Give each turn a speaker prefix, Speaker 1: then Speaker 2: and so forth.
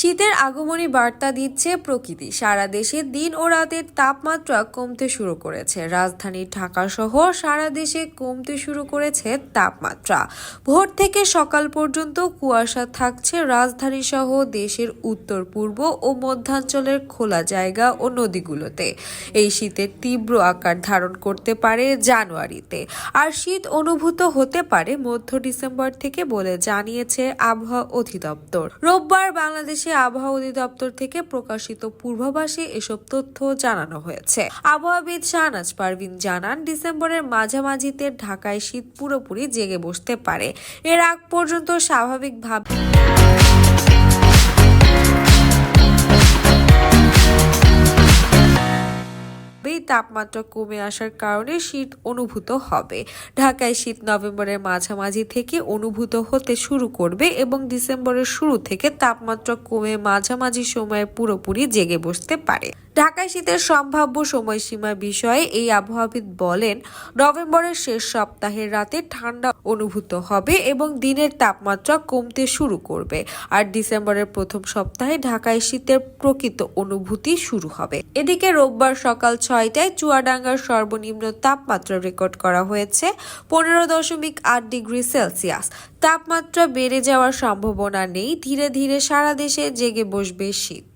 Speaker 1: শীতের আগমনী বার্তা দিচ্ছে প্রকৃতি। সারা দেশে দিন ও রাতের তাপমাত্রা কমতে শুরু করেছে। রাজধানী ঢাকা সহ সারা দেশে কমতে শুরু করেছে তাপমাত্রা। ভোর থেকে সকাল পর্যন্ত কুয়াশা থাকছে রাজধানী সহ দেশের উত্তর পূর্ব ও মধ্যাঞ্চলের খোলা জায়গা ও নদীগুলোতে। এই শীতের তীব্র আকার ধারণ করতে পারে জানুয়ারিতে, আর শীত অনুভূত হতে পারে মধ্য ডিসেম্বর থেকে বলে জানিয়েছে আবহাওয়া অধিদপ্তর। রোববার বাংলাদেশে আবহাওয়া অধিদপ্তর থেকে প্রকাশিত পূর্বাভাসে এসব তথ্য জানানো হয়েছে। আবহাওয়াবিদ শাহনাজ পারভীন জানান, ডিসেম্বরের মাঝামাঝিতে ঢাকায় শীত পুরোপুরি জেগে বসতে পারে। এর আগ পর্যন্ত স্বাভাবিকভাবে তাপমাত্রা কমে আসার কারণে শীত অনুভূত হবে। ঢাকায় শীত নভেম্বরের মাঝামাঝি থেকে অনুভূত হতে শুরু করবে এবং ডিসেম্বরের শুরু থেকে তাপমাত্রা কমে মাঝামাঝি সময়ে পুরোপুরি জেগে বসতে পারে। ঢাকায় শীতের সম্ভাব্য সময়সীমা বিষয়ে এই আবহাওয়াবিদ বলেন, নভেম্বরের শেষ সপ্তাহের রাতে ঠান্ডা অনুভূত হবে এবং দিনের তাপমাত্রা কমতে শুরু করবে। আর ডিসেম্বরের প্রথম সপ্তাহে ঢাকায় শীতের প্রকৃত অনুভূতি শুরু হবে। এদিকে রোববার সকাল 6টায় চুয়াডাঙ্গার সর্বনিম্ন তাপমাত্রা রেকর্ড করা হয়েছে 15.8 ডিগ্রি সেলসিয়াস। তাপমাত্রা বেড়ে যাওয়ার সম্ভাবনা নেই। ধীরে ধীরে সারা দেশে জেগে বসবে শীত।